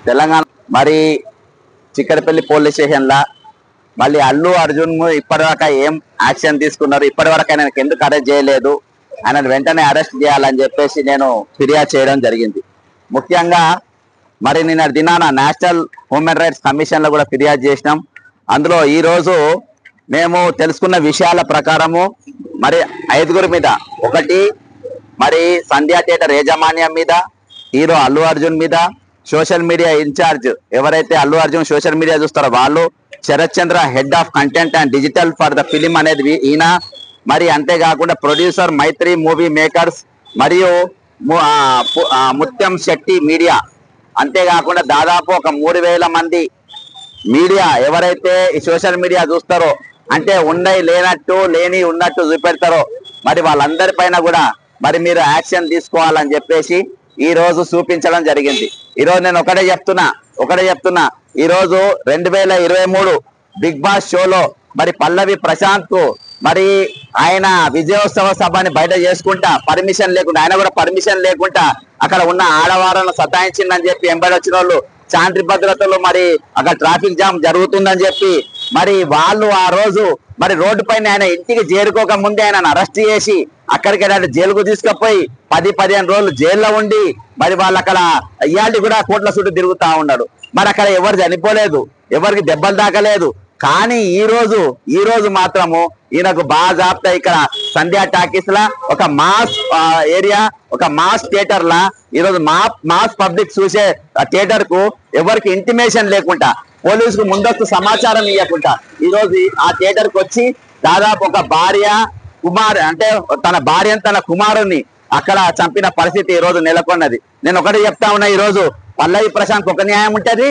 తెలంగాణ మరి చిక్కడపల్లి పోలీస్ స్టేషన్లా మళ్ళీ అల్లు అర్జున్ ఇప్పటివరకు ఏం యాక్షన్ తీసుకున్నారు, ఇప్పటివరకు ఆయనకు ఎందుకు అరెస్ట్ చేయలేదు, ఆయన వెంటనే అరెస్ట్ చేయాలని చెప్పేసి నేను ఫిర్యాదు చేయడం జరిగింది. ముఖ్యంగా మరి నిన్న దినాన నేషనల్ హ్యూమన్ రైట్స్ కమిషన్లో కూడా ఫిర్యాదు చేసినాం. అందులో ఈరోజు మేము తెలుసుకున్న విషయాల ప్రకారము మరి 5గురి మీద, ఒకటి మరి సంధ్యా థియేటర్ యాజమాన్యం మీద, హీరో అల్లు అర్జున్ మీద, సోషల్ మీడియా ఇన్ఛార్జ్ ఎవరైతే అల్లు అర్జున్ సోషల్ మీడియా చూస్తారో వాళ్ళు, Sharath Chandra head of content and digital for the film అనేది ఈయన, మరి అంతేకాకుండా ప్రొడ్యూసర్ మైత్రి మూవీ మేకర్స్ మరియు ముత్యం శెట్టి మీడియా, అంతేకాకుండా దాదాపు ఒక 3000 మంది మీడియా ఎవరైతే ఈ సోషల్ మీడియా చూస్తారో, అంటే ఉన్నాయి లేనట్టు లేని ఉన్నట్టు చూపెడతారో, మరి వాళ్ళందరిపైన కూడా మరి మీరు యాక్షన్ తీసుకోవాలని చెప్పేసి ఈ రోజు చూపించడం జరిగింది. ఈరోజు నేను ఒకటే చెప్తున్నా ఈరోజు 2023 బిగ్ బాస్ షోలో మరి పల్లవి ప్రశాంత్ కు మరి ఆయన విజయోత్సవ సభని బయట చేసుకుంటా పర్మిషన్ లేకుండా, ఆయన కూడా పర్మిషన్ లేకుండా అక్కడ ఉన్న ఆడవాళ్ళను సతాయించిందని చెప్పి ఎంబడి వచ్చిన వాళ్ళు, శాంతి భద్రతలు మరి అక్కడ ట్రాఫిక్ జామ్ జరుగుతుందని చెప్పి మరి వాళ్ళు ఆ రోజు మరి రోడ్డు పైన ఆయన ఇంటికి చేరుకోక ముందే ఆయన అరెస్ట్ చేసి అక్కడికి జైలుకు తీసుకుపోయి 10-15 రోజులు జైల్లో ఉండి మరి వాళ్ళు అక్కడ ఇయాల్టి కూడా కోట్ల చుట్టూ తిరుగుతా ఉన్నాడు. మరి అక్కడ ఎవరు చనిపోలేదు, ఎవరికి దెబ్బలు తాకలేదు. కానీ ఈ రోజు మాత్రము ఈయనకు బాజాప్తా ఇక్కడ సంధ్యా టాకీస్ లా ఒక మాస్ ఏరియా, ఒక మాస్ థియేటర్ లా ఈరోజు మాస్ పబ్లిక్ చూసే థియేటర్ కు ఎవరికి ఇంటిమేషన్ లేకుండా, పోలీసుకు ముందస్తు సమాచారం ఇవ్వకుండా ఈరోజు ఆ థియేటర్ కు వచ్చి దాదాపు ఒక భార్య కుమార్ అంటే తన భార్య తన కుమారుని అక్కడ చంపిన పరిస్థితి ఈ రోజు నెలకొన్నది. నేను ఒకటి చెప్తా ఉన్నా, ఈ రోజు పల్లవి ప్రశాంత్ ఒక న్యాయం ఉంటది,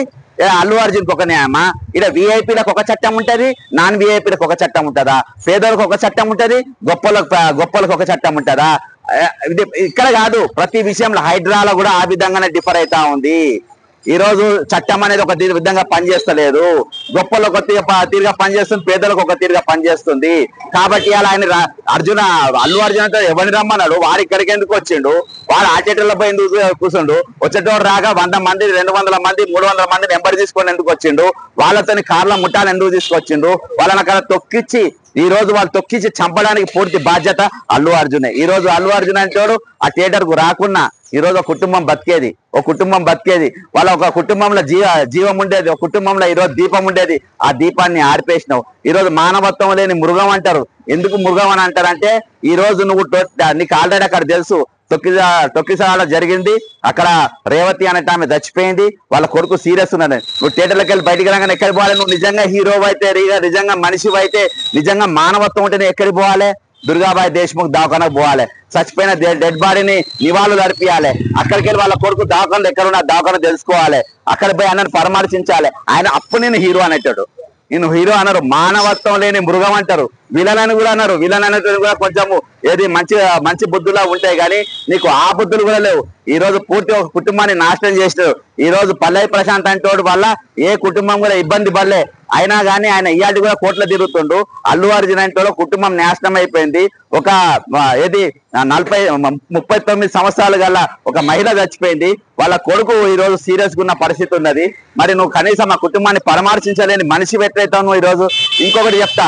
అల్లు అర్జున్ ఒక న్యాయమా? ఇక్కడ విఐపీలకు ఒక చట్టం ఉంటది, నాన్ విఐపీలకు ఒక చట్టం ఉంటుందా? పేదలకు ఒక చట్టం ఉంటది, గొప్పలకు ఒక చట్టం ఉంటుందా? ఇక్కడ కాదు, ప్రతి విషయంలో హైడ్రాలో కూడా ఆ విధంగానే డిఫర్ అవుతా ఉంది. ఈ రోజు చట్టం అనేది ఒక విధంగా పనిచేస్తలేదు, గొప్పలకు ఒక తీరుగా పనిచేస్తుంది, పేదలకు ఒక తీరుగా పనిచేస్తుంది. కాబట్టి అలా ఆయన అల్లు అర్జున్ అంటే ఎవరిని రమ్మన్నాడు, వాడు ఇక్కడికి ఎందుకు వచ్చిండు, వాడు ఆ థియేటర్లో పోయి ఎందుకు కూర్చుండు, వచ్చేటోడు రాగా 100 మంది 200 మంది 300 మంది నెంబర్ తీసుకొని ఎందుకు వచ్చిండు, వాళ్ళతోని కార్ల ముఠాలు ఎందుకు తీసుకొచ్చిండు, వాళ్ళని అక్కడ తొక్కిచ్చి ఈ రోజు వాళ్ళు తొక్కించి చంపడానికి పూర్తి బాధ్యత అల్లు అర్జునే. ఈ రోజు అల్లు అర్జున్ అంటాడు ఆ థియేటర్ కు రాకున్నా ఈ రోజు ఒక కుటుంబం బతికేది, వాళ్ళ ఒక కుటుంబంలో జీవం ఉండేది, ఒక కుటుంబంలో ఈ రోజు దీపం ఉండేది, ఆ దీపాన్ని ఆర్పేసినావు. ఈ రోజు మానవత్వం లేని మృగం అంటారు. ఎందుకు మృగం అని అంటారంటే ఈ రోజు నువ్వు నీకు ఆల్రెడీ అక్కడ తెలుసు తొక్కిసాడ జరిగింది, అక్కడ రేవతి అనేట ఆమె చచ్చిపోయింది, వాళ్ళ కొడుకు సీరియస్ ఉన్నాడు. నువ్వు థియేటర్లోకి వెళ్ళి బయటికి రాగానే ఎక్కడికి పోవాలి? నువ్వు నిజంగా హీరో అయితే, నిజంగా మనిషి అయితే, నిజంగా మానవత్వం ఉంటే ఎక్కడికి పోవాలి? దుర్గాబాయి దేశ్ముఖ్ దవాఖానకు పోవాలి, చచ్చిపోయిన డెడ్ బాడీని నివాళులు అర్పియాలి, అక్కడికి వెళ్ళి వాళ్ళ కొడుకు దవాఖానలు ఎక్కడున్నా దవాఖాన తెలుసుకోవాలి, అక్కడ పోయి ఆయనను పరామర్శించాలి. ఆయన అప్పుడు నేను హీరో అనేటాడు, నేను హీరో అన్నారు. మానవత్వం లేని మృగం అంటారు, విలన్ అని కూడా అన్నారు. విలన్ అనేది కూడా కొంచెము ఏది మంచి బుద్ధులా ఉంటాయి, కానీ నీకు ఆ బుద్ధులు కూడా లేవు. ఈ రోజు పూర్తి ఒక కుటుంబాన్ని నాశనం చేసినాడు. ఈ రోజు పల్లవి ప్రశాంత్ అంటోడు వల్ల ఏ కుటుంబం కూడా ఇబ్బంది పడలే, అయినా కానీ ఆయన ఇయాటి కూడా కోట్ల తిరుగుతుండు. అల్లు అర్జున్ అంటోడు కుటుంబం నాశనం అయిపోయింది. ఒక 39 సంవత్సరాలు గల ఒక మహిళ చచ్చిపోయింది, వాళ్ళ కొడుకు ఈ రోజు సీరియస్ గా ఉన్న పరిస్థితి ఉన్నది. మరి నువ్వు కనీసం ఆ కుటుంబాన్ని పరామర్శించలేని మనిషి ఎట్లయితావు నువ్వు? ఈ రోజు ఇంకొకటి చెప్తా,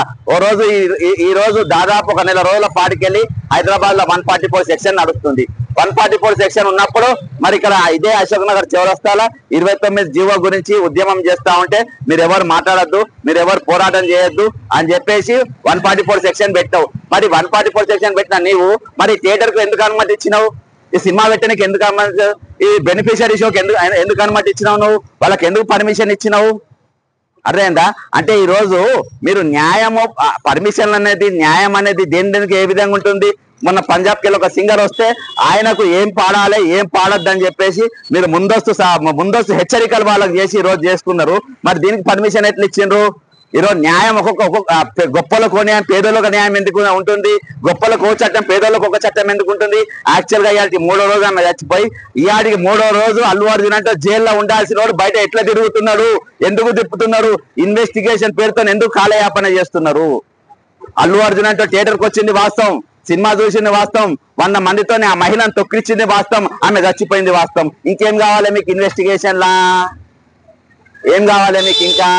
ఈ రోజు దాదాపు ఒక నెల రోజుల పాటికెళ్ళి హైదరాబాద్ లో 144 సెక్షన్ నడుస్తుంది. 144 సెక్షన్ ఉన్నప్పుడు మరి ఇక్కడ ఇదే అశోక్ నగర్ చౌరస్తాల 29 జీవో గురించి ఉద్యమం చేస్తా ఉంటే మీరు ఎవరు మాట్లాడద్దు, మీరు ఎవరు పోరాటం చేయొద్దు అని చెప్పేసి 144 సెక్షన్ పెట్టావు. మరి 144 సెక్షన్ పెట్టిన నీవు మరి థియేటర్ కు ఎందుకు అనుమతి ఇచ్చినావు? ఈ సినిమా పెట్టడానికి ఎందుకు అనుమతి, ఈ బెనిఫిషియరీ షోకి ఎందుకు అనుమతి ఇచ్చినావు? నువ్వు వాళ్ళకి ఎందుకు పర్మిషన్ ఇచ్చినావు? అర్థమైందా? అంటే ఈ రోజు మీరు న్యాయము పర్మిషన్ అనేది న్యాయం అనేది దేనికి ఏ విధంగా ఉంటుంది? మొన్న పంజాబ్కి వెళ్ళి ఒక సింగర్ వస్తే ఆయనకు ఏం పాడాలి ఏం పాడొద్దు అని చెప్పేసి మీరు ముందస్తు హెచ్చరికలు వాళ్ళకి చేసి ఈ రోజు చేసుకున్నారు. మరి దీనికి పర్మిషన్ ఎట్లా ఇచ్చిండ్రు? ఈరోజు న్యాయం ఒక్కొక్క గొప్పలకు న్యాయం పేదలకు న్యాయం ఎందుకు ఉంటుంది? గొప్పలకు ఒక చట్టం పేదలకు ఒక చట్టం ఎందుకు ఉంటుంది? యాక్చువల్ గా ఇవాళకి 3వ రోజు అన్న చచ్చిపోయి ఇవాడికి 3వ రోజు అల్లు అర్జున్ అంటే జైల్లో ఉండాల్సిన వాడు బయట ఎట్లా తిరుగుతున్నాడు? ఎందుకు తిప్పుతున్నారు? ఇన్వెస్టిగేషన్ పేరుతో ఎందుకు కాలయాపన చేస్తున్నారు? అల్లు అర్జున్ అంటే థియేటర్కి వచ్చింది వాస్తవం, సినిమా చూసింది వాస్తవం, 100 మందితోనే ఆ మహిళను తొక్కిచ్చింది వాస్తవం, ఆమె చచ్చిపోయింది వాస్తవం. ఇంకేం కావాలి మీకు ఇన్వెస్టిగేషన్ లా? ఏం కావాలి మీకు ఇంకా?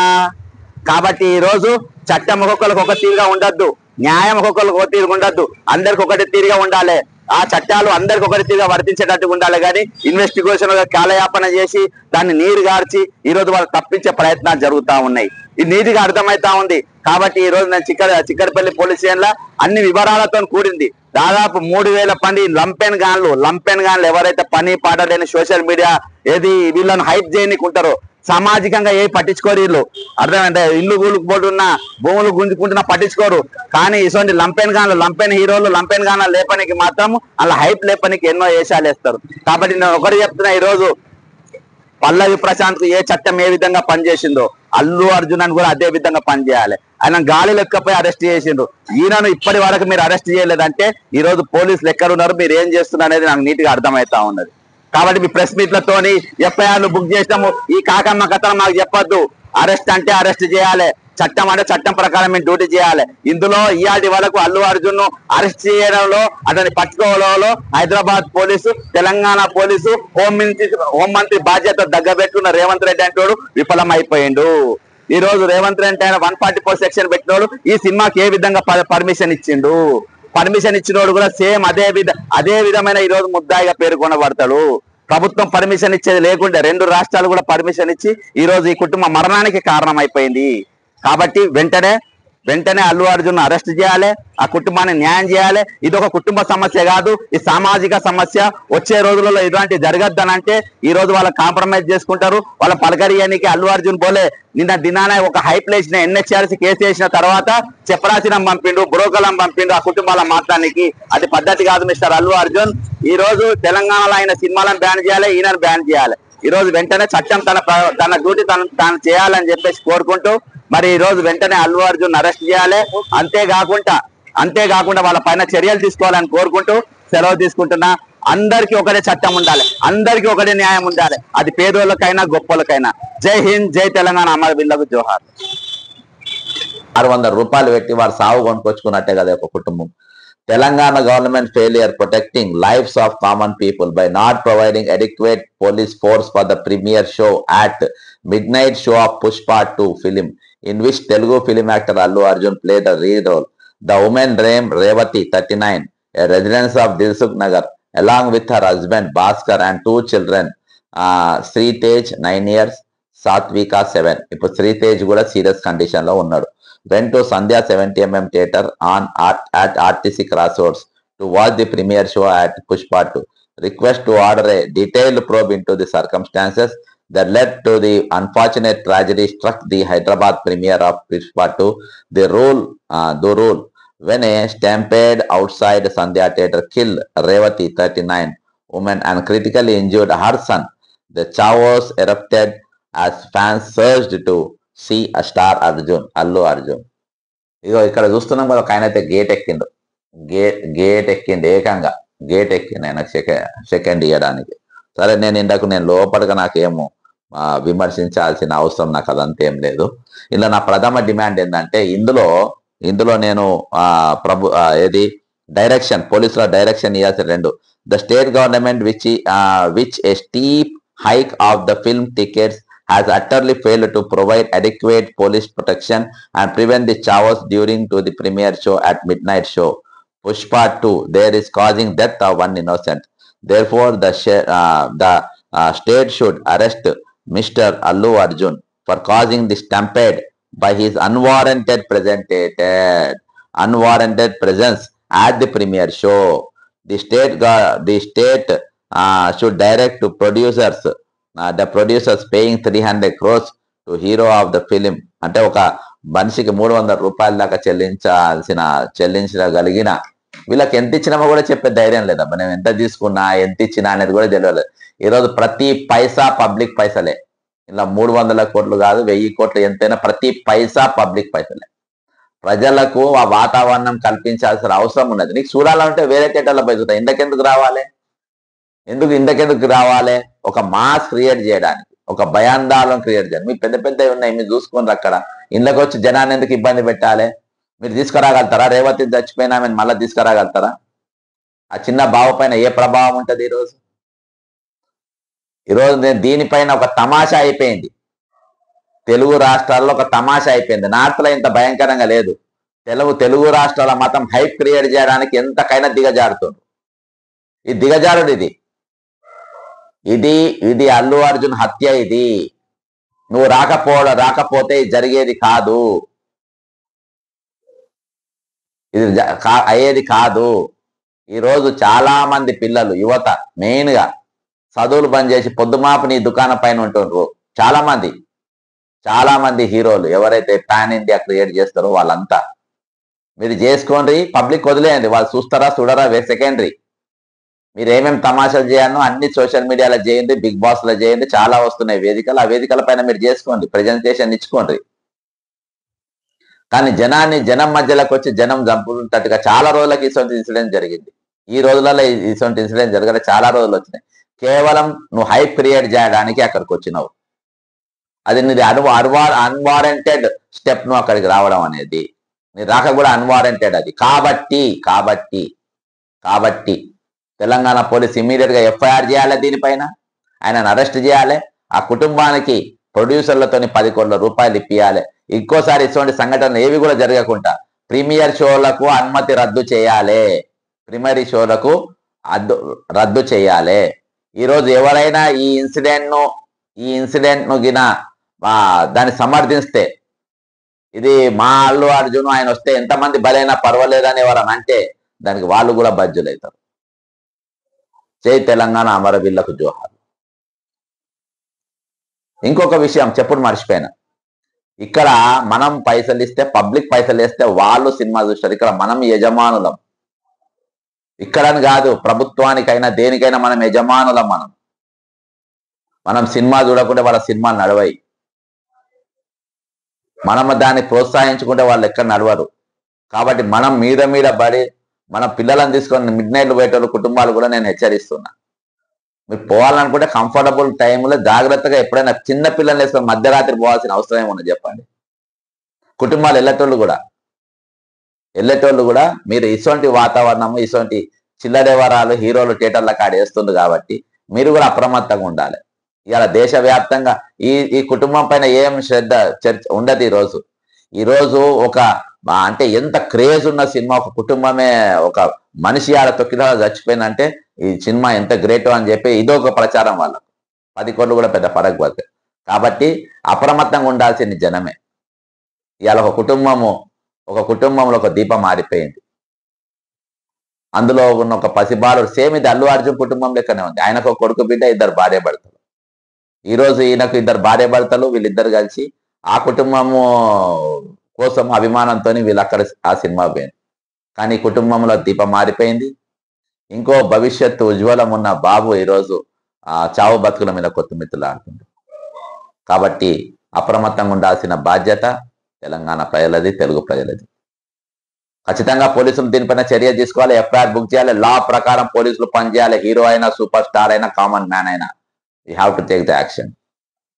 కాబట్టి ఈ రోజు చట్టం ఒక్కొక్కరికి ఒక తీరుగా ఉండద్దు, న్యాయం ఒక్కొక్కరికి ఒక తీరుగా ఉండద్దు, అందరికి ఒకటి తీరుగా ఉండాలి. ఆ చట్టాలు అందరికి ఒకటి తీరుగా వర్తించేటట్టుగా ఉండాలి. కానీ ఇన్వెస్టిగేషన్ కాలయాపన చేసి దాన్ని నీరు గార్చి ఈ రోజు వాళ్ళు తప్పించే ప్రయత్నాలు జరుగుతూ ఉన్నాయి. ఇది నీతిగా అర్థమైతా ఉంది. కాబట్టి ఈ రోజు నేను చిక్కడపల్లి పోలీస్ స్టేషన్ లో అన్ని వివరాలతో కూడింది. దాదాపు 3000 మంది లంపెన్ గాన్లు ఎవరైతే పని పాట లేని సోషల్ మీడియా ఏది వీళ్ళని హైప్ చేయనికుంటారో, సామాజికంగా ఏ పట్టించుకోరు వీళ్ళు. అర్థమైంటే ఇల్లు కూలుకుపోతున్న భూములు గుంజుకుంటున్నా పట్టించుకోరు. కానీ ఇటువంటి లంపెన్ హీరోలు లంపెన్ గాన్లు లేపనికి మాత్రం అలా హైప్ లేపనికి ఎన్నో వేషాలు వేస్తారు. కాబట్టి నేను ఒకటి చెప్తున్నా, ఈ రోజు పల్లవి ప్రశాంత్ కు ఏ చట్టం ఏ విధంగా పనిచేసిందో అల్లు అర్జున్ అని కూడా అదే విధంగా పనిచేయాలి. ఆయన గాలి లెక్కపోయి అరెస్ట్ చేసిండ్రు. ఈయనను ఇప్పటి వరకు మీరు అరెస్ట్ చేయలేదంటే ఈ రోజు పోలీసులు ఎక్కడున్నారు, మీరు ఏం చేస్తున్నారు అనేది నాకు నీట్గా అర్థమవుతా ఉన్నది. కాబట్టి మీ ప్రెస్ మీట్లతోని ఎఫ్ఐఆర్లు బుక్ చేసినాము, ఈ కాకమ్మ కథలు మాకు చెప్పొద్దు. అరెస్ట్ అంటే అరెస్ట్ చేయాలి, చట్టం అంటే చట్టం ప్రకారం మేము డ్యూటీ చేయాలి. ఇందులో ఇయాటి వరకు అల్లు అర్జున్ అరెస్ట్ చేయడంలో, అతన్ని పట్టుకోవడంలో హైదరాబాద్ పోలీసు, తెలంగాణ పోలీసు, హోంమంత్రి బాధ్యత దగ్గబెట్టుకున్న రేవంత్ రెడ్డి అంటోడు విఫలం అయిపోయిండు. ఈ రోజు రేవంత్ రెడ్డి ఆయన 144 సెక్షన్ పెట్టినోడు ఈ సినిమాకి ఏ విధంగా పర్మిషన్ ఇచ్చిండు? పర్మిషన్ ఇచ్చినోడు కూడా సేమ్ అదే విధమైన ఈ రోజు ముద్దాయిగా పేర్కొనబడతాడు. ప్రభుత్వం పర్మిషన్ ఇచ్చేది లేకుండా 2 రాష్ట్రాలు కూడా పర్మిషన్ ఇచ్చి ఈ రోజు ఈ కుటుంబ మరణానికి కారణం అయిపోయింది. కాబట్టి వెంటనే అల్లు అర్జున్ అరెస్ట్ చేయాలి, ఆ కుటుంబాన్ని న్యాయం చేయాలి. ఇది ఒక కుటుంబ సమస్య కాదు, ఈ సామాజిక సమస్య. వచ్చే రోజులలో ఇలాంటి జరగద్దనంటే ఈ రోజు వాళ్ళ కాంప్రమైజ్ చేసుకుంటారు. వాళ్ళ పలకరియానికి అల్లు అర్జున్ పోలే నిన్న దినానే ఒక హైప్ లేచిన ఎన్హెచ్ఆర్సీ కేసు వేసిన తర్వాత చెప్పరాసినం పంపిండు, బ్రోకలం పంపిండు ఆ కుటుంబాల మాట్లాడానికి. అది పద్ధతి కాదు మిస్టర్ అల్లు అర్జున్. ఈ రోజు తెలంగాణలో ఆయన సినిమాలను బ్యాన్ చేయాలి, ఈయనను బ్యాన్ చేయాలి. ఈ రోజు వెంటనే చట్టం తన డ్యూటీ తాను చేయాలని చెప్పేసి కోరుకుంటూ మరి ఈ రోజు వెంటనే అల్లు అర్జున్ అరెస్ట్ చేయాలి. అంతేకాకుండా వాళ్ళ పైన చర్యలు తీసుకోవాలని కోరుకుంటూ సెలవు తీసుకుంటున్నా. అందరికీ ఒకటే చట్టం ఉండాలి, అందరికీ ఒకటే న్యాయం ఉండాలి. అది పేదోళ్ళకైనా గొప్పలకైనా. జై హింద్, జై తెలంగాణ, అమర్ బిల్లకు జోహార్. 600 రూపాయలు పెట్టి వారు సాగు కొనుక్కొచ్చుకున్నట్టే కదా ఒక కుటుంబం. Telangana government failure protecting lives of common people by not providing adequate police force for the premiere show at midnight show of Pushpa 2 film, in which Telugu film actor Allu Arjun played a lead role. The woman named Revati, 39, a resident of Dilsukh Nagar, along with her husband Bhaskar and 2 children, Sritej 9 years, Satvika 7. ఇప్పుడు శ్రీతేజ్ కూడా serious condition లో ఉన్నాడు. Went to Sandhya 70mm theater at RTC Crossroads to watch the premiere show at Pushpa 2. Request to order a detailed probe into the circumstances that led to the unfortunate tragedy struck the Hyderabad premiere of Pushpa 2. The rule when a stampede outside Sandhya theater killed Revati, 39, woman, and critically injured her son. The chaos erupted as fans surged to see a star Allu Arjun. ఇగో ఇక్కడ చూస్తున్నాం కదా, ఒక ఆయన అయితే gate ఎక్కిండు ఏకంగా gate ఎక్కిండు ఆయన second ఇవ్వడానికి. సరే, నేను లోపలిగా నాకేమో విమర్శించాల్సిన అవసరం నాకు అదంతేం లేదు. ఇలా నా ప్రథమ డిమాండ్ ఏంటంటే ఇందులో నేను ఏది డైరెక్షన్, పోలీసుల డైరెక్షన్ ఇవ్వాల్సిన 2. The state government which A steep hike of the film tickets has utterly failed to provide adequate police protection and prevent the chaos during to the premiere show at midnight show Pushpa 2. There is causing death of one innocent. Therefore, the state should arrest Mr. Allu Arjun for causing the stampede by his unwarranted presence at the premiere show. The state should direct to producers, the producers paying 300 crores to hero of the film. అంటే ఒక మనిషికి 300 రూపాయల దాకా చెల్లించగలిగిన వీళ్ళకి ఎంత ఇచ్చినామో కూడా చెప్పే ధైర్యం లేదబ్బా. నేను ఎంత తీసుకున్నా ఎంత ఇచ్చినా అనేది కూడా తెలియలేదు. ఈరోజు ప్రతి పైసా పబ్లిక్ పైసలే. ఇలా 300 కోట్లు కాదు, 1000 కోట్లు ఎంతైనా ప్రతి పైసా పబ్లిక్ పైసలే. ప్రజలకు ఆ వాతావరణం కల్పించాల్సిన అవసరం ఉన్నది. నీకు చూడాలంటే వేరే థియేటర్లో పోయి ఇంతకెందుకు రావాలి? ఒక మాస్ క్రియేట్ చేయడానికి, ఒక భయాందోళన క్రియేట్ చేయడానికి. మీ పెద్ద ఉన్నాయి, మీరు చూసుకోండి. అక్కడ ఇళ్ళకి వచ్చి జనాన్ని ఎందుకు ఇబ్బంది పెట్టాలి? మీరు తీసుకురాగలుగుతారా? రేవతి చచ్చిపోయినా మేము మళ్ళీ తీసుకురాగలుగుతారా? ఆ చిన్న బావ పైన ఏ ప్రభావం ఉంటుంది? ఈరోజు దీనిపైన ఒక తమాషా అయిపోయింది. తెలుగు రాష్ట్రాల్లో ఒక తమాషా అయిపోయింది. నార్త్లో ఇంత భయంకరంగా లేదు. తెలుగు రాష్ట్రాల మతం హైప్ క్రియేట్ చేయడానికి ఎంతకైనా దిగజారుతుంది. ఈ దిగజారుడు ఇది అల్లు అర్జున్ హత్య. ఇది నువ్వు రాకపోతే జరిగేది కాదు, ఇది అయ్యేది కాదు. ఈరోజు చాలా మంది పిల్లలు, యువత మెయిన్ గా చదువులు బంద్ చేసి పొద్దుమాపు నీ దుకాణం పైన ఉంటుండ్రు. చాలా మంది హీరోలు ఎవరైతే పాన్ ఇండియా క్రియేట్ చేస్తారో వాళ్ళంతా మీరు చేసుకోండి, పబ్లిక్ వదిలేయండి. వాళ్ళు చూస్తారా చూడరా సెకండరీ. మీరు ఏమేమి తమాషాలు చేయాలో అన్ని సోషల్ మీడియాలో చేయండి, బిగ్ బాస్ లో చేయండి, చాలా వస్తున్నాయి వేదికలు. ఆ వేదికల పైన మీరు చేసుకోండి, ప్రజెంటేషన్ ఇచ్చుకోండి. కానీ జనం మధ్యలోకి వచ్చి జనం చంపుతున్నట్టుగా చాలా రోజులకి ఇటువంటి ఇన్సిడెంట్ జరిగింది. ఈ రోజులలో ఇటువంటి ఇన్సిడెంట్ జరగడం చాలా రోజులు వచ్చినాయి. కేవలం నువ్వు హైప్ క్రియేట్ చేయడానికి అక్కడికి వచ్చినావు. అది నీది అన్వారంటెడ్ స్టెప్ నువ్వు అక్కడికి రావడం అనేది. నీ రాక కూడా అన్వారంటెడ్ అది. కాబట్టి తెలంగాణ పోలీస్ ఇమీడియట్ గా ఎఫ్ఐఆర్ చేయాలి, దీనిపైన ఆయనను అరెస్ట్ చేయాలి. ఆ కుటుంబానికి ప్రొడ్యూసర్లతోని 10 కోట్ల రూపాయలు ఇప్పియాలి. ఇంకోసారి ఇటువంటి సంఘటనలు ఏవి కూడా జరగకుండా ప్రీమియర్ షోలకు అనుమతి రద్దు చేయాలి. ప్రీమియర్ షోలకు రద్దు చేయాలి. ఈరోజు ఎవరైనా ఈ ఇన్సిడెంట్ ను గిన దాన్ని సమర్థిస్తే, ఇది మా అల్లు అర్జున్ ఆయన వస్తే ఎంతమంది బలైనా పర్వాలేదని ఎవరని అంటే దానికి వాళ్ళు కూడా బాధ్యులవుతారు. జై తెలంగాణ, అమరవీళ్లకు జోహార్. ఇంకొక విషయం చెప్పుడు మర్చిపోయినా, ఇక్కడ మనం పైసలు ఇస్తే, పబ్లిక్ పైసలు ఇస్తే వాళ్ళు సినిమా చూస్తారు. ఇక్కడ మనం యజమానులం. ఇక్కడని కాదు, ప్రభుత్వానికైనా దేనికైనా మనం యజమానులం. మనం సినిమా చూడకుంటే వాళ్ళ సినిమాలు నడవాయి. మనం దాన్ని ప్రోత్సహించుకుంటే వాళ్ళు ఎక్కడ నడవరు. కాబట్టి మనం మీద పడి మన పిల్లలను తీసుకొని మిడ్ నైట్లు పోయేటోళ్ళు కుటుంబాలు కూడా నేను హెచ్చరిస్తున్నా. మీరు పోవాలనుకుంటే కంఫర్టబుల్ టైంలో జాగ్రత్తగా, ఎప్పుడైనా చిన్న పిల్లల్ని వేసుకొని మధ్యరాత్రి పోవాల్సిన అవసరం ఏమున్నది చెప్పండి. కుటుంబాలు వెళ్ళేటోళ్ళు కూడా మీరు ఇటువంటి వాతావరణము, ఇటువంటి చిల్లడేవరాలు హీరోలు థియేటర్ల కాడ వేస్తుంది కాబట్టి మీరు కూడా అప్రమత్తంగా ఉండాలి. ఇవాళ దేశవ్యాప్తంగా ఈ కుటుంబం పైన ఏం శ్రద్ధ చర్చ ఉండదు. ఈరోజు ఒక అంటే ఎంత క్రేజ్ ఉన్న సినిమా, ఒక కుటుంబమే ఒక మనిషి ఆడ తొక్కిదా చచ్చిపోయిందంటే ఈ సినిమా ఎంత గ్రేట్ అని చెప్పి ఇదొక ప్రచారం. వాళ్ళకు 10 కోట్లు కూడా పెద్ద ఫరక్ పడతాయి. కాబట్టి అప్రమత్తంగా ఉండాల్సింది జనమే. ఇవాళ ఒక కుటుంబంలో ఒక దీపం మారిపోయింది. అందులో ఉన్న ఒక పసిబాలుడు, సేమ్ ఇది అల్లు అర్జున్ కుటుంబం లెక్కనే ఉంది. ఆయనకు ఒక కొడుకు బిడ్డ, 2 భార్య భర్తలు. ఈరోజు ఈయనకు 2 భార్య భర్తలు, వీళ్ళిద్దరు కలిసి ఆ కుటుంబము కోసం అభిమానంతో వీళ్ళు అక్కడ ఆ సినిమా పోయింది. కానీ కుటుంబంలో దీపం మారిపోయింది. ఇంకో భవిష్యత్తు ఉజ్వలం ఉన్న బాబు ఈరోజు చావు బతుకుల మీద కొత్తుమిత్తులాడుతుంది. కాబట్టి అప్రమత్తంగా ఉండాల్సిన బాధ్యత తెలంగాణ ప్రజలది, తెలుగు ప్రజలది. ఖచ్చితంగా పోలీసులు దీనిపైన చర్య తీసుకోవాలి, ఎఫ్ఐఆర్ బుక్ చేయాలి. లా ప్రకారం పోలీసులు పనిచేయాలి. హీరో అయినా, సూపర్ స్టార్ అయినా, కామన్ మ్యాన్ అయినా, you have to take the action.